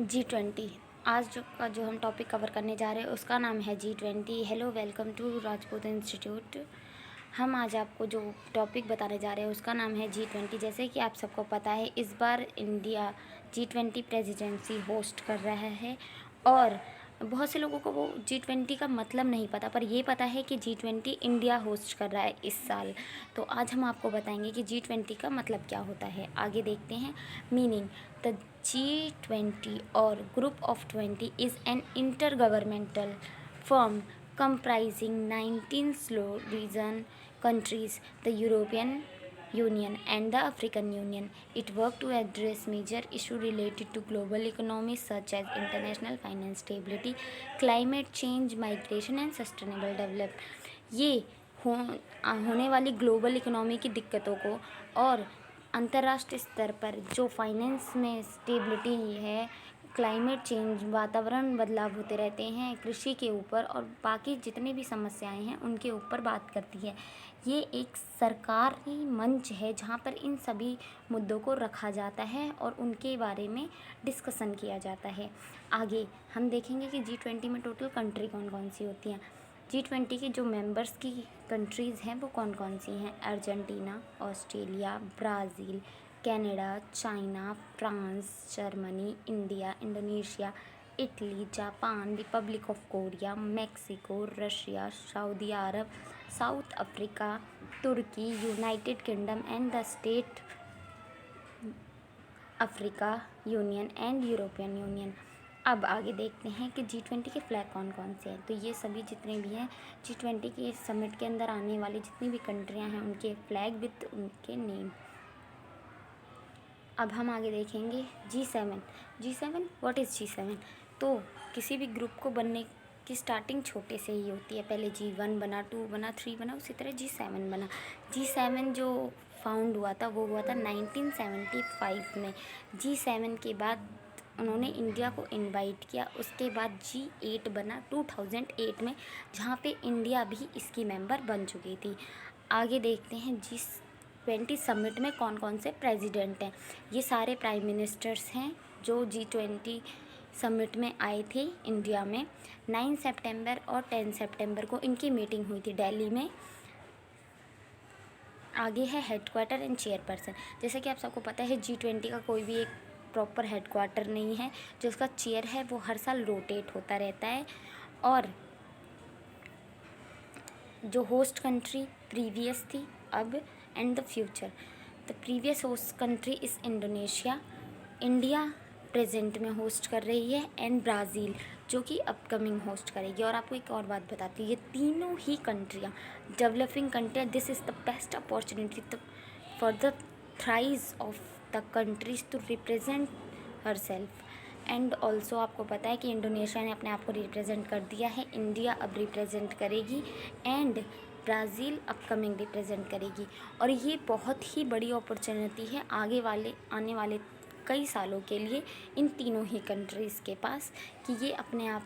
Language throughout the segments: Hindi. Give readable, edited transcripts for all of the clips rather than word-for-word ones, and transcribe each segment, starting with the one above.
G20। आज जो हम टॉपिक कवर करने जा रहे हैं उसका नाम है G20। Hello, welcome to Rajput institute. हम आज आपको जो टॉपिक बताने जा रहे हैं उसका नाम है G20। जैसे कि आप सबको पता है, इस बार इंडिया G20 प्रेसिडेंसी होस्ट कर रहा है और बहुत से लोगों को वो G20 का मतलब नहीं पता, पर ये पता है कि G20 इंडिया होस्ट कर रहा है इस साल। तो आज हम आपको बताएंगे कि G20 का मतलब क्या होता है। आगे देखते हैं मीनिंग। द G20 और group of 20 is an intergovernmental firm comprising 19 slow region countries, the European Union and the African Union. It works to address major issues related to global economy such as international finance stability, climate change, migration and sustainable development. ये होने वाली ग्लोबल इकोनॉमी की दिक्कतों को और अंतर्राष्ट्रीय स्तर पर जो फाइनेंस में स्टेबिलिटी है, क्लाइमेट चेंज, वातावरण बदलाव होते रहते हैं, कृषि के ऊपर और बाकी जितनी भी समस्याएं हैं उनके ऊपर बात करती है। ये एक सरकारी मंच है जहाँ पर इन सभी मुद्दों को रखा जाता है और उनके बारे में डिस्कशन किया जाता है। आगे हम देखेंगे कि G20 में टोटल कंट्री कौन कौन सी होती हैं। G20 के जो मेंबर्स की कंट्रीज़ हैं वो कौन कौन सी हैं। Argentina, Australia, Brazil, Canada, China, France, Germany, India, Indonesia, Italy, Japan, republic of Korea, Mexico, Russia, Saudi Arab, South Africa, तुर्की, united kingdom and the state Africa union and European union. अब आगे देखते हैं कि G20 के फ्लैग कौन कौन से हैं। तो ये सभी जितने भी हैं G20 के समिट के अंदर आने वाली जितनी भी कंट्रियां हैं उनके फ्लैग विद उनके नेम। अब हम आगे देखेंगे G7। What is G7? तो किसी भी ग्रुप को बनने की स्टार्टिंग छोटे से ही होती है। पहले G1 बना, 2 बना, 3 बना, उसी तरह G7 बना। G7 जो फाउंड हुआ था वो हुआ था 1975 में। G7 के बाद उन्होंने इंडिया को इनवाइट किया। उसके बाद G8 बना 2008 में, जहाँ पे इंडिया भी इसकी मेंबर बन चुकी थी। आगे देखते हैं G20 समिट में कौन कौन से प्रेसिडेंट हैं। ये सारे प्राइम मिनिस्टर्स हैं जो G20 समिट में आए थे इंडिया में। 9 सितंबर और 10 सितंबर को इनकी मीटिंग हुई थी दिल्ली में। आगे है हेडक्वार्टर एंड चेयरपर्सन। जैसे कि आप सबको पता है G20 का कोई भी एक प्रॉपर हेडक्वार्टर नहीं है। जो उसका चेयर है वो हर साल रोटेट होता रहता है। और जो होस्ट कंट्री प्रीवियस थी, अब and the future. The previous host country is Indonesia, India present में होस्ट कर रही है, एंड ब्राज़ील जो कि अपकमिंग होस्ट करेगी। और आपको एक और बात बताती हूँ, ये तीनों ही कंट्रियाँ developing country. This is the best opportunity for the thrice of the countries to represent herself. And also आपको पता है कि इंडोनेशिया ने अपने आप को रिप्रेजेंट कर दिया है, इंडिया अब रिप्रेजेंट करेगी एंड ब्राज़ील अपकमिंग रिप्रेजेंट करेगी। और ये बहुत ही बड़ी अपॉर्चुनिटी है आने वाले कई सालों के लिए इन तीनों ही कंट्रीज़ के पास, कि ये अपने आप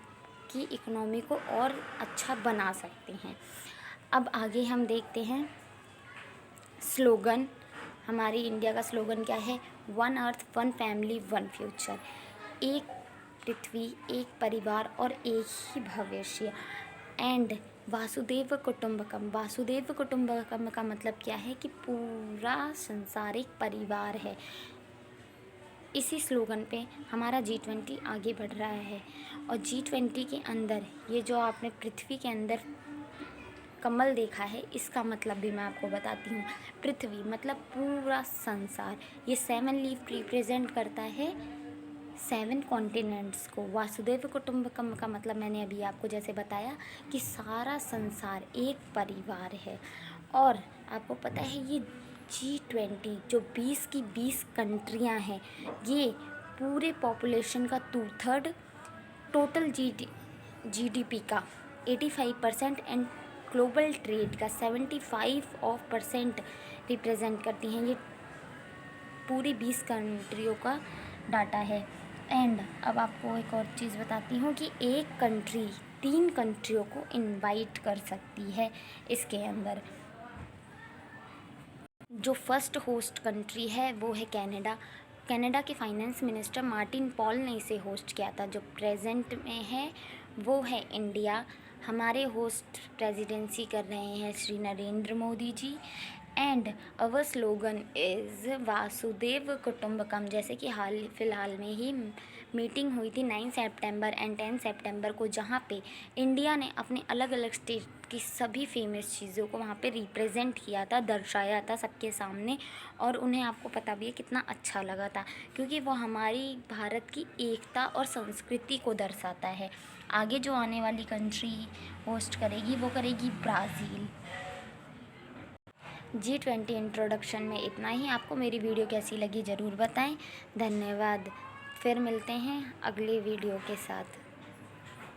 की इकोनॉमी को और अच्छा बना सकते हैं। अब आगे हम देखते हैं स्लोगन। हमारी इंडिया का स्लोगन क्या है? 1 अर्थ 1 फैमिली 1 फ्यूचर। एक पृथ्वी, एक परिवार और एक ही भविष्य। एंड वासुदेव कुटुंबकम। वासुदेव कुटुंबकम का मतलब क्या है? कि पूरा संसार एक परिवार है। इसी स्लोगन पे हमारा G20 आगे बढ़ रहा है। और G20 के अंदर ये जो आपने पृथ्वी के अंदर कमल देखा है, इसका मतलब भी मैं आपको बताती हूँ। पृथ्वी मतलब पूरा संसार। ये 7 लीफ रिप्रेजेंट करता है 7 कॉन्टिनेंट्स को। वासुदेव कुटुंबकम का मतलब मैंने अभी आपको जैसे बताया कि सारा संसार एक परिवार है। और आपको पता है ये G20 जो 20 की 20 कंट्रियां हैं, ये पूरे पॉपुलेशन का 2/3, टोटल GDP का 85% एंड ग्लोबल ट्रेड का 75% रिप्रेजेंट करती हैं। ये पूरी 20 कंट्रियों का डाटा है। एंड अब आपको एक और चीज़ बताती हूँ कि एक कंट्री 3 कंट्रियों को इनवाइट कर सकती है इसके अंदर। जो फर्स्ट होस्ट कंट्री है वो है कनाडा, कनाडा के फाइनेंस मिनिस्टर मार्टिन पॉल ने इसे होस्ट किया था। जो प्रेजेंट में है वो है इंडिया। हमारे होस्ट प्रेसिडेंसी कर रहे हैं Shri Narendra Modi ji. And our slogan is Vasudev Kutumbakam. जैसे कि फ़िलहाल में ही मीटिंग हुई थी 9 सितंबर एंड 10 सितंबर को, जहाँ पे इंडिया ने अपने अलग अलग स्टेट की सभी फेमस चीज़ों को वहाँ पे रिप्रेजेंट किया था, दर्शाया था सबके सामने। और उन्हें आपको पता भी है कितना अच्छा लगा था, क्योंकि वो हमारी भारत की एकता और संस्कृति को दर्शाता है। आगे जो आने वाली कंट्री होस्ट करेगी वो करेगी ब्राज़ील। G20 इंट्रोडक्शन में इतना ही। आपको मेरी वीडियो कैसी लगी ज़रूर बताएं। धन्यवाद। फिर मिलते हैं अगले वीडियो के साथ।